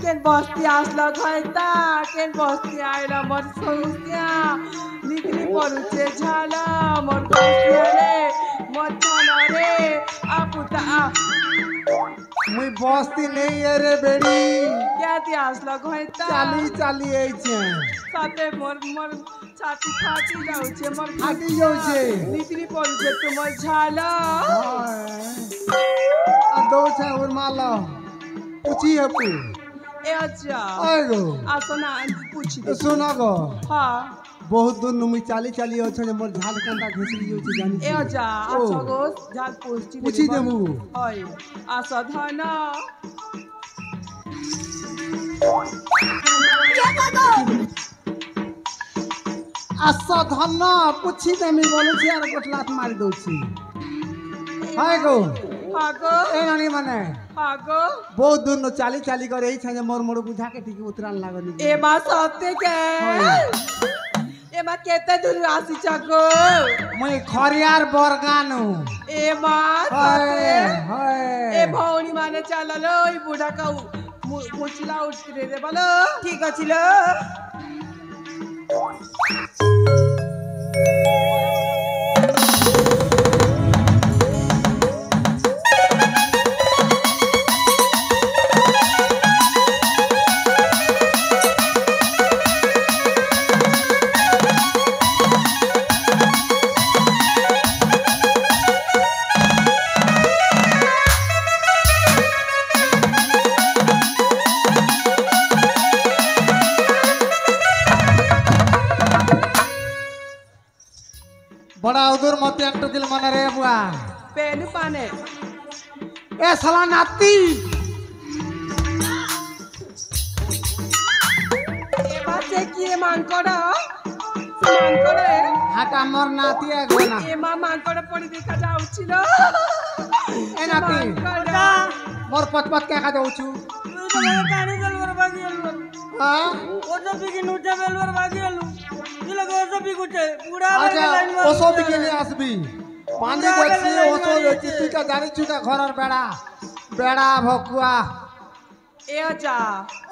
केन बस्ती आसला घयता केन बस्ती आइला मोर सौस्या निकली परुचे झाला मोर कौस्या रे मोर छाना रे आपुता आ मुई बस्ती नहीं है रे बेड़ी क्या ती आसला घयता चाली चाली आई छे साथे मोर मोर छाती फाटी जाउछे मोर फाटी जाउछे निकली परुचे तुमर झाला आ दो छे और माला पूछी है पू ए अच्छा आगो आ सुना पूछी सुना गो हां बहुत दूर नुमी चाली चाली हो छे मोर झाल कंदा घिसरी हो छे जानी ए अच्छा अच्छा गो झाल पूछी देमु होय आ साधना आसा धन पूछी देमी बोलू छी आर गोटलात मार दउ छी हाय गो हागो ए नानी माने हागो बहुत दूर न चाली चाली करे ई छे मोर मोर बुझा के ठीक उतरान लागनी ए बा सत्य के ए बा केते दूर आसी चको मैं खरियार बरगानु ए बा सत्य हाय ए भौनी माने चललो ई बुढ़ा का मुचला उठरे रे बोलो ठीक अछिलो बड़ा उधर मत अंटुकिल मन रे बुआ पेनु पाने ए साला नाती ए बासे की मानकोड़ा मानकोड़े हाटा मोर नाती है गोना ए मा मानकोड़ा पड़ी देखा जाउछिलो ए नाती मोर पचपच क्या का जाउछु कानी जलवर बागियलु हां ओजो बिकी नुटा बेलवर बागियलु इला ओजो बिकुटे पूरा अच्छा ओसो बिकेले आसबी पानी देखसी ओसो देखसी तू का जानी छुका घरर बेड़ा बेड़ा भकुआ ए अच्छा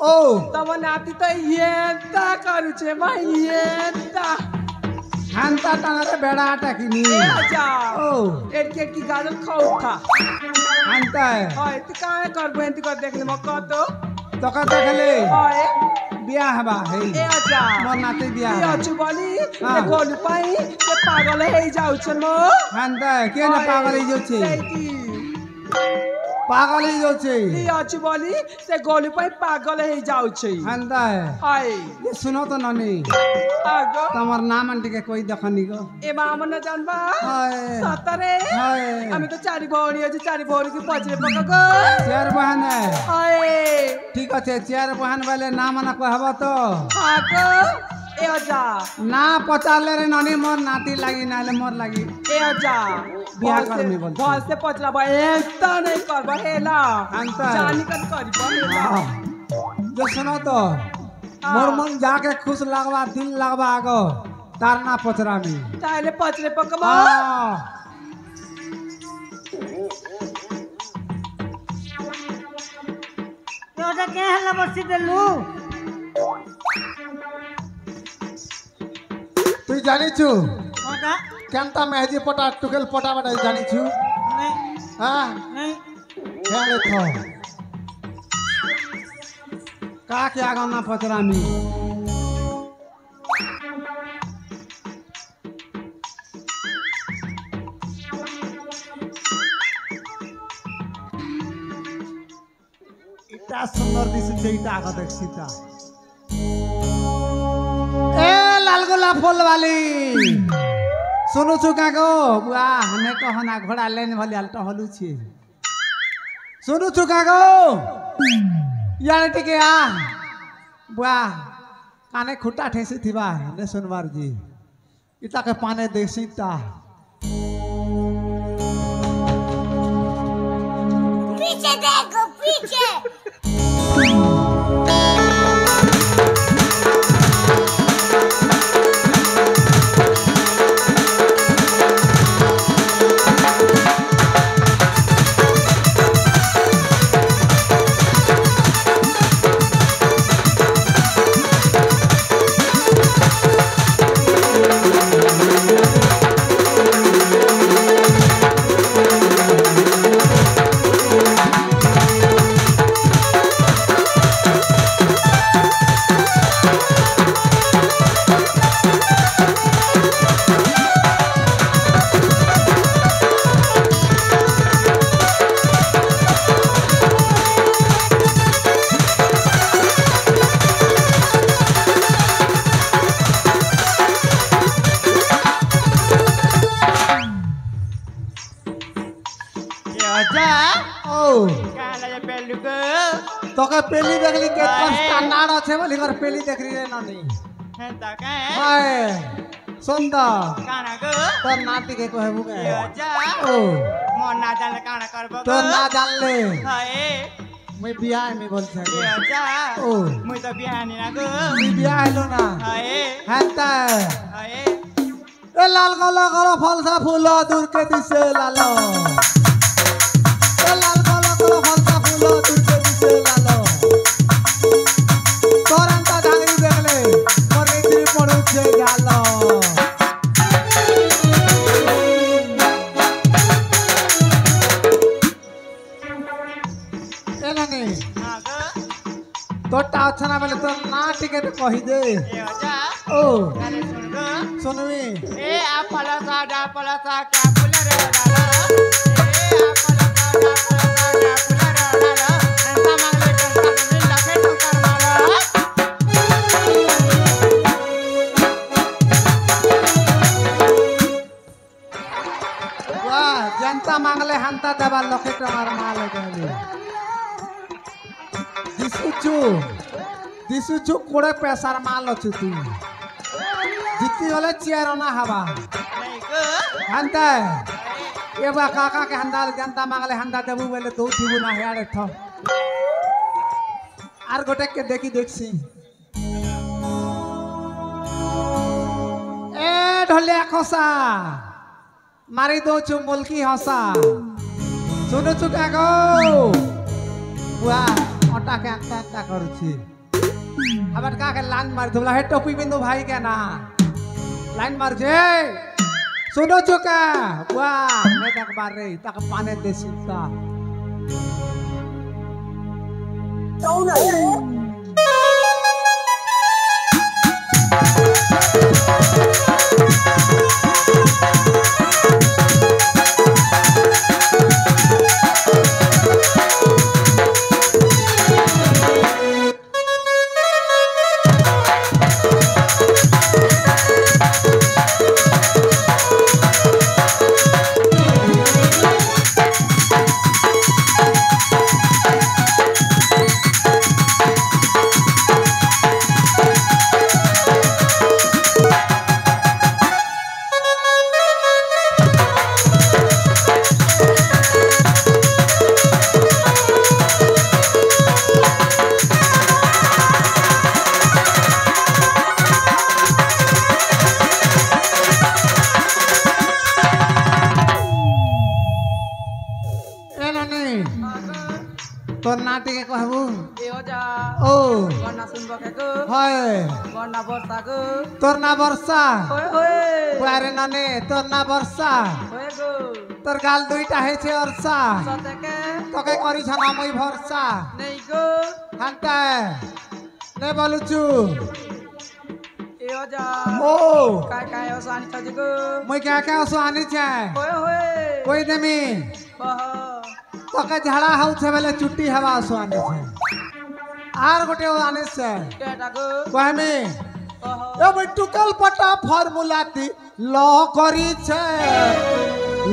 ओ तब नाती तो येता करूछे भाई येता हांता टांगरे बेड़ा आटा किनी ए अच्छा ओ एटके की गाजर खाउ था हांता है हाय त काहे करबो एंती कर देखले म कतो तो का देखले हाय बियाह बा है ए अच्छा मोर नाती बियाह ए अच्छु बोली ते गोलु पाई ते पागल हे जाउछ म हांता है के ना पागल ही जो छे पागल ही जो छे ए अच्छु बोली ते गोलु पाई पागल हे जाउछ हांता है हाय ये सुनो तो ननी आगो तमर नाम आंटी के कोई देखनी गो ए मामन न जानबा हाय सतरे हाय আমি তো চারি ভৌরি আছে চারি ভৌরি কি পচরে পকা গো चार बहन है হায় ठीक है चार बहन वाले नाम ना कहबो तो আগো এ অজা ना पचाले रे ननी मोर नाती लागी नाले मोर लागी এ অজা বিয়া করমি বল বলতে পচরা বা একটা নাই করব হেলা আনতা জানি কত করিব হেলা जो सुनो तो मोर मन जाके खुश लगवा दिल लगवा आगो तार ना पचरा में তাইলে পচরে পকবা हां এ অজা কে হেলা বসি দেলু তুই জানি छु ওটা केनता मेहदी पटा टुकेल पटा बटा जानी छु নাই हां নাই खेले थो का के आगो ना पचरा में इटा सुंदर दिस इटा आगो देख सीता ए लाल गोलाप फूल वाली सुनु छु काको बुआ हने कहना घोड़ा लेन भली हाल टहलु छी सुनु छु काको यार टिके आ बुआ काने खुट्टा ठेसी थिबा ने सुनवार जी इता के पाने देसी ता पीछे देखो पीछे आजा ओ काला ये पेलु को तो के पेली देखली के स्टैंडर्ड আছে বলি कर पेली देखली रे ननी है तका हाय सुंदर काना को तो नाती के कहबू के आजा ओ मन ना जाने काना करबो तो ना जानले हाय मैं बियाह में बोल छे आजा ओ मुई तो बिहानी ना को मैं बियाह हेलो ना हाय हाता हाय ए लाल गला गला फलसा फूल दूर के दिसे लालो ए लाल गला गला फलसा फूल दूर के दिसे लालो तोरंता ढांगरी देखले मोर नीति पड़ू छे गालो ए नानी हां को तोटा अच्छा बेले तो ना टिके तो कहि दे ए आजा ओ काने सुन को सुनवी ए आपला सा क्या फुला रे डाला ए आपला सा क्या फुला रे डाला अंता मांगले कंसा दिन लखे टंकर मारा वाह जनता मांगले हंता दबा लखे टमार माल गले दिसुचु कोड़े पैसार माल अछु तू जितनी होले चेयर ना हवा नहीं को हंता ये बा काका के हंदाल जनता मांगले हंदा देबू बेले दो थिबू ना हेड़े थ आर गोटे के देखी देखसी ए ढोलिया खोसा मारी दो चु मुल्की हंसा सुनो चुका गो वाह ओटा के अंता करूची हबट का के लाइन मार दुला हे टोपी बिंदु भाई के ना लाइन मार जे सुनो चुका वाह मैं तक बार रे तक पाने दे सीता तोर नाटी के कहबू ए ओजा ओ गन्ना सुनबो के को हाय गन्ना बरसा को तोर ना वर्षा होय होय बारे नने तोर ना वर्षा होय गो तोर गाल दुईटा है छे वर्षा सते के তোকে করি ছানা মই ভরসা नहीं गो হান্তা নে বলুচু ए ओजा ও काय ओसानी छ गो মই কে কে আসো আনি চাই होय होय কই দেমি बह তোকে ঝাড়া হাউছে বেলে চুটি হওয়া আসো আনি চাই আর গোটে আনি চাই केटा गो কহমি बह এ মই টুকাল পটা ফর্মুলাতি ল করিছে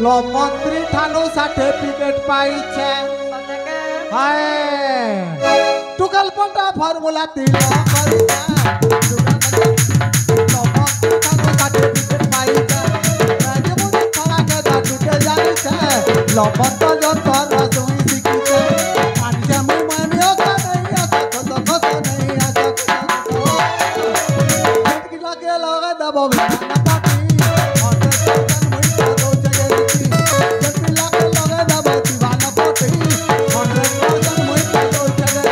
ল মন্ত্রী ঠানু সার্টিফিকেট পাইছে सते के हाय टुकल पटा फॉर्मूला तिल करिया लपत जो तर सुई सिकिते पांचे मुई मानियो का नहीं आता तो खस नहीं आता की लगे लगे दबो बिना पाटी और तो मुई तो दो जगह दी जब लगे लगे दबो दीवाना पाटी और तो मुई तो दो जगह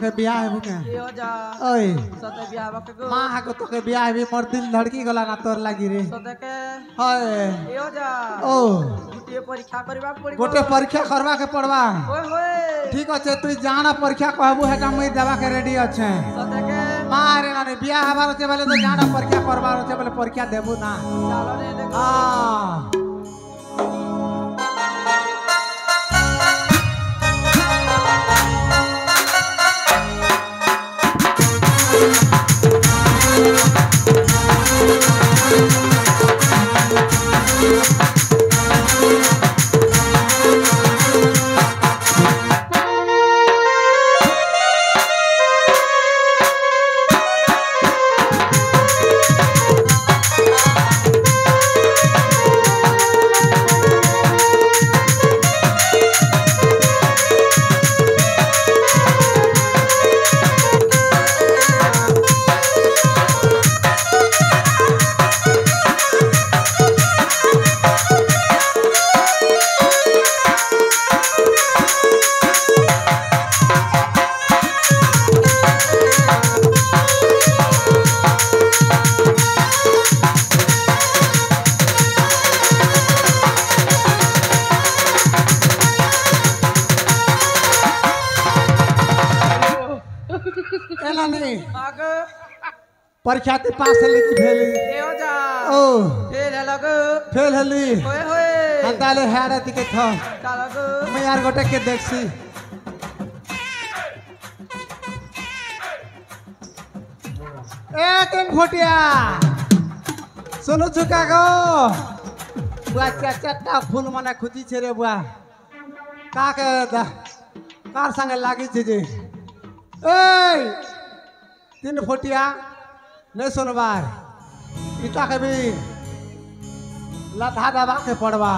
तोके बियाह है बुके ए जा ओए सते बियाह बके गो माँ हाको तोके बियाह है मोर दिल धड़की गला ना तोर लागी रे सते के हाय ए जा ओ गुटिए परीक्षा करबा पड़ी गोटे परीक्षा करवा के पड़वा ओए होए ठीक अच्छे तू जाना परीक्षा कहबू है का मुई देवा के रेडी अच्छे सते के मारे ना बियाह हबार छे बोले तो जाना परीक्षा करवा छे बोले परीक्षा देबू ना चलो रे देखो हां आगे परीक्षा ते पास हली की भेली ए जा ओ फेल लग फेल हली ओए होए हताले हाड़ा तिके थ चलो गो मैं यार गोटे के देखसी ए तीन फुटिया सुनु चुका गो बुआ चाचा फूल मने खुजी छे रे बुआ का के कार संगे लागी छे जे ए तीन फुटिया नहीं सुनबा इता के भी लधा दबा के पड़वा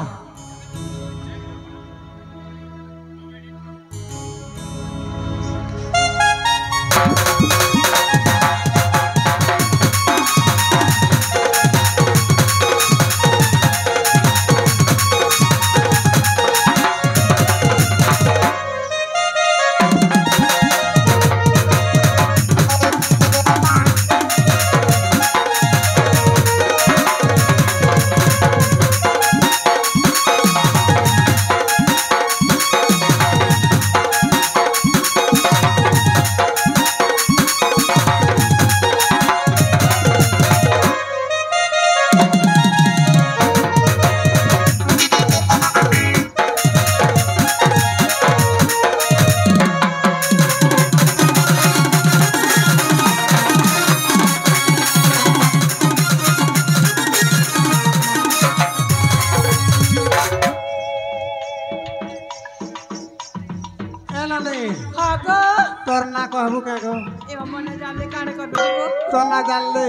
आगे तोर ना कहबू का गो ए मने जाने काने कर दो तो ना जान ले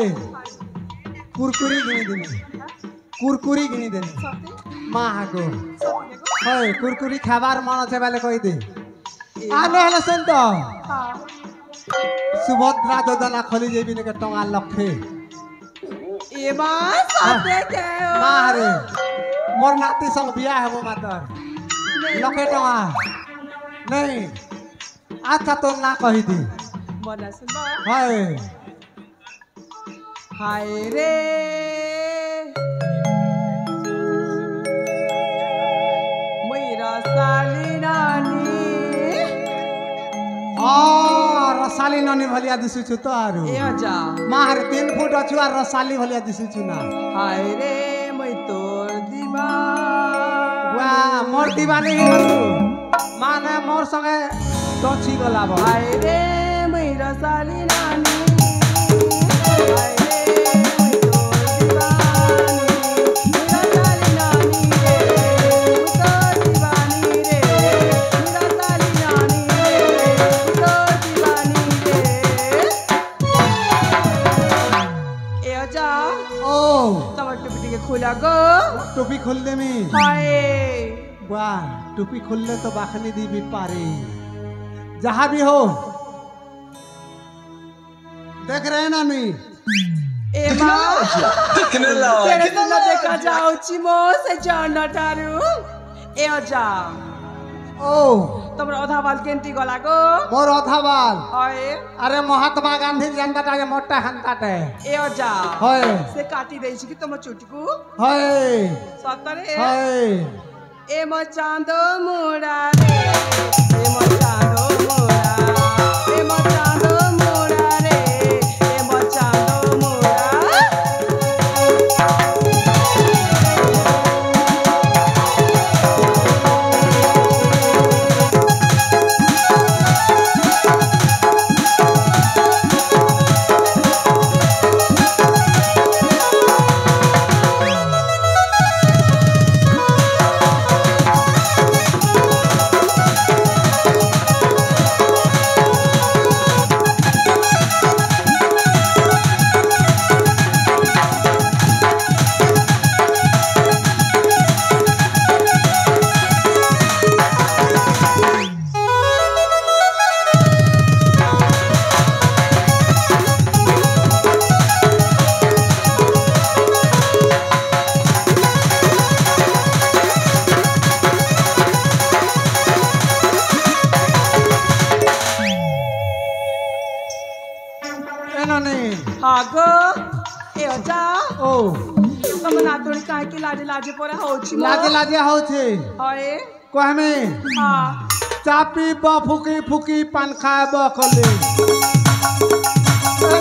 कुरकुरी गिनी देनी कुरकुरी गिनी देनी सते माँ हाको सते को है कुरकुरी खाबार मन আছে বেলে কই দে আলো হলো শুন তো हां सुभद्रा যোজনা খলি যাবি না টঙ্গা লক্ষে ए बा सते के মারে মোর নাতি সঙ্গ বিয়া হবো মাতর লক্ষে টঙ্গা নেই আচ্ছা তোর না কহি দি मने सुनबा হয় हाय रे मेरा साली नानी रसाली ननी भलिया दिसुछु तो आरु ए जा मार 3 फुट अछु आ रसाली भलिया दिसुछु ना हाय रे मैं तोर दीवाना वा मोर दीवानी हिलु माने मोर संगे दछि गला बा हाय रे मेरा साली नानी हाय रे मैं तोर दीवानी मेरा साली नानी रे मैं तोर दीवानी रे मेरा साली नानी रे मैं तोर दीवानी रे ए जा ओ तमर टुपी के खोला गो टोपी खोल दे मी हाय वाह टोपी खोलले तो बाखनी दी भी पारे जहां भी हो देख रहे हैं ना मी ए मां तेरे तो ना देखा जाओ चिमो से जाना तारू ए जा ओ তোমার অধা বাল কেন্টি গলা গো मोर अथाबाल হয় अरे महात्मा गांधी जनता के मोटा हंताटे এ অজা হয় সে কাটি দেইছি কি তোমার চুটিকু হয় সতরে হয় এ মো চাঁদ মোড়া রে এ মো চাঁদ মোড়া এ মো চাঁদ মোড়া রে এ মো চাঁদ মোড়া এনানি আগো এ অজা ও ତମ ନାତୁଣୀ କାହିଁକି ଲାଜେ ଲାଜେ ପରା ହଉଛି ମ? लागे लागे होছে ହଏ कहमे ହଁ चापी ब फुकी फुकी पान खाए ब कले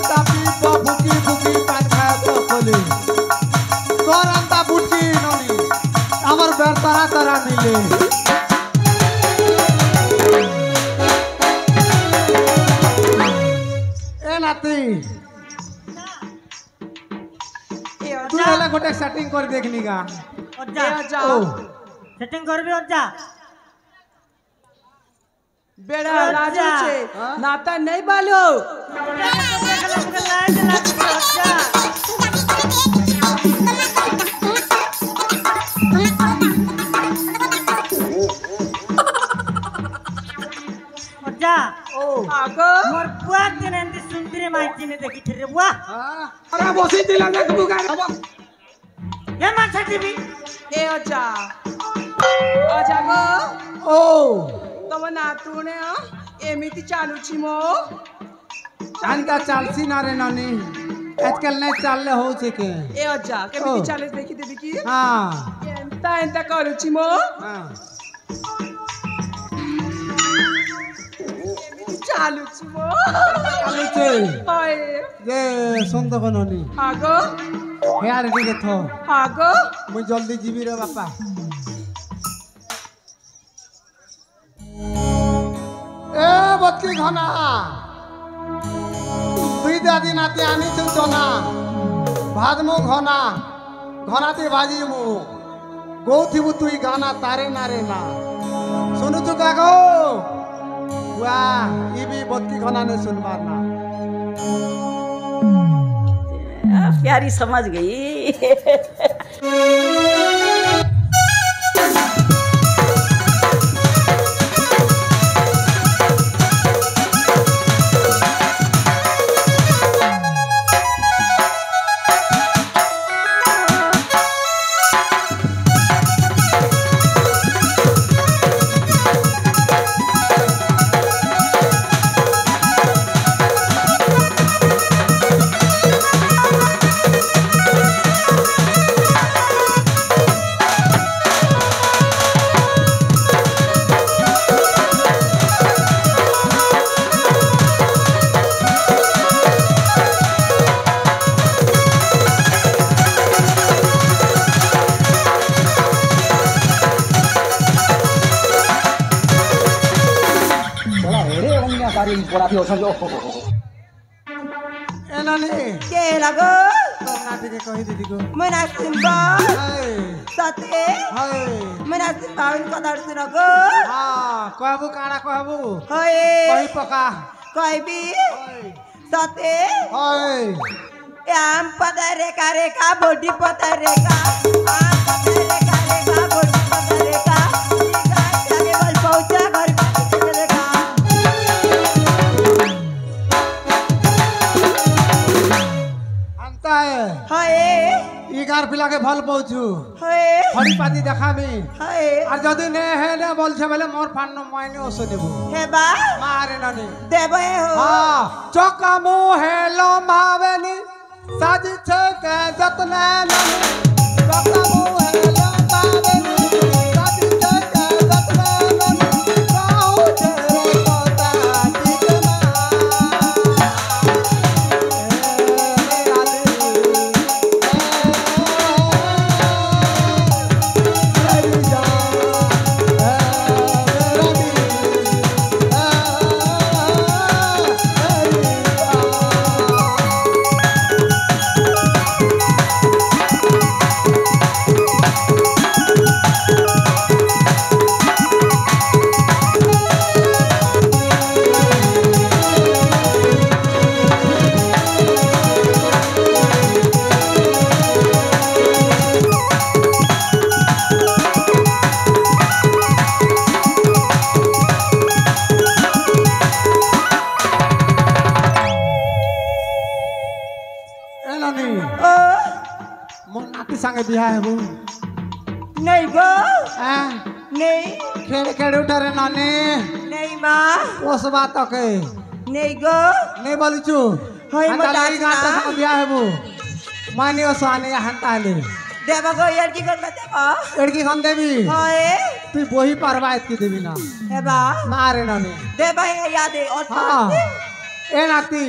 चापी ब फुकी फुकी पान खाए ब कले तोर अंता बुटकी ननी हमर बेरतरा तरा मिले ए नाती এ तू অজা एला गोटे सेटिंग कर देखनी का এ অজা ओ সেটিং করবি অজ্জা বেড়া লাজুছে নাতা নেই বালো অজ্জা ओ আগো মোর বুয়া দিন এন্দি সুন্দরী মাইচিনে দেখিছে রে বুয়া अरे बसी दिला देख बुगा এ মাছ দিবি এ অজা অজা গো ओ ତମ ନାତୁଣୀ ଏମିତି ଚାଲୁଛି ମୋ अंता चालसी ना रे नानी आजकल नहीं चलले हो के ଏ ଅଜା କେମିତି ଓ। ଚାଲେ ଦେଖିଦେବି କି हाँ ଏନ୍ତା ଏନ୍ତା କରୁଛି ମୋ हाँ ଏମିତି ଚାଲୁଛି ମୋ ଚାଲୁଛି। ହଏ जे सुन तो नानी ଆଗ हेयार टिके थो ଆଗ मुई जल्दी जीवी रे बापा ए बत्ती घना दुई दादी नाती आनी छु चना भादमु घना घनाती भाजी मु गौथिबु तुई गाना तारे नारे ना सुनु छु काको वाह ई भी बत्ती घना ने सुनबार ना प्यारी समझ गई ए नानी কে লাগো तो नाटी के कही दीदी को মনে আসিম্বা हाय সাথে हाय মনে আসিম্বা কথা শুনগো हाँ कहबू काड़ा कहबू হয়ে कही पका কইবি हाय সাথে हाय আম পতা রেখা রেখা বডি পতা রেখা আম পতা রেখা রেখা বডি পতা রেখা আগে বল পৌঁছা ঘর পাতে রেখা अंता है হয়ে ई লিগার পিলাকে ভাল পাউছু হয়ে হরি পাতি দেখাবি হয়ে আর যদি নে হে নে বলছে বলে মোর ফান্ন মাইনে ওষুধ দেবো হেবা মারে নানি দেব হে হো হ্যাঁ চকামু হেলো মাবেনি সাজিছে কে যতনে নানি চকামু হেলো মাবেনি সাজিছে কে যতনে নানি কাউ তেরে কথা ঠিকনা संगे बिहा है वो नहीं गो हैं नहीं खेड़ खेड़ उठा रे नानी नहीं माँ उस बात के नहीं गो नहीं बोलू चू होय हंताली मदाच गाता ना। संगे बिहा है वो मानी ओ साने हंताली देव गो यार की कर देव लड़की खान देवी होए तू वही परवायत की देवी ना हेबा मारे नानी देव है याद है और हाँ ए नाती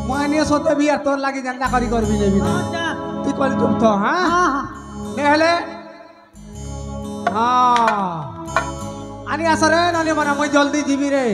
मानी सोते भी यार तोर लागी जनता करी कर भी देवी ना तू कोली तुम तो हाँ नेहले हाँ आणि असं रे नानी मना मैं जल्दी जीवी रे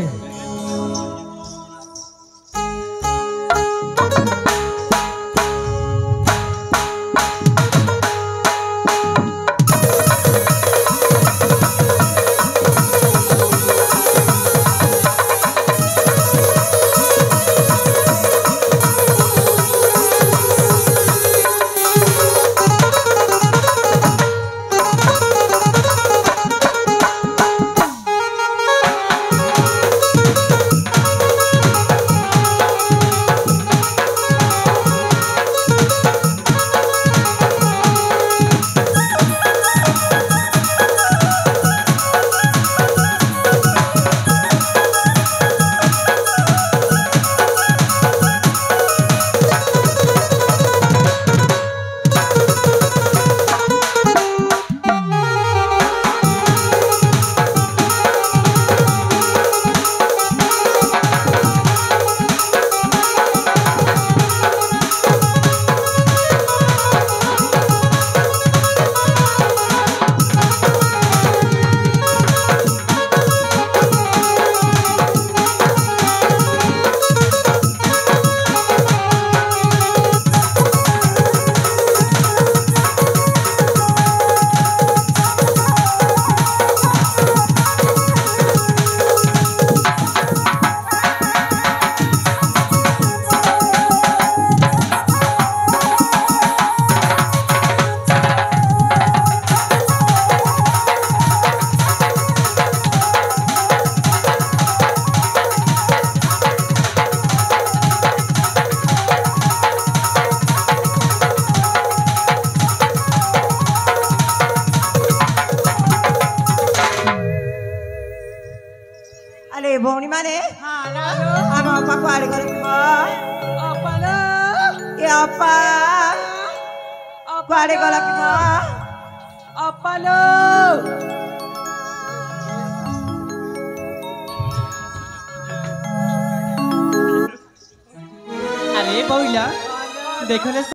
अरे भौनी माने हाँ लालो हम अपा को आड़े करे माँ अपलो ये अपा अपा आड़े गला की माँ अपलो अरे बउला देखो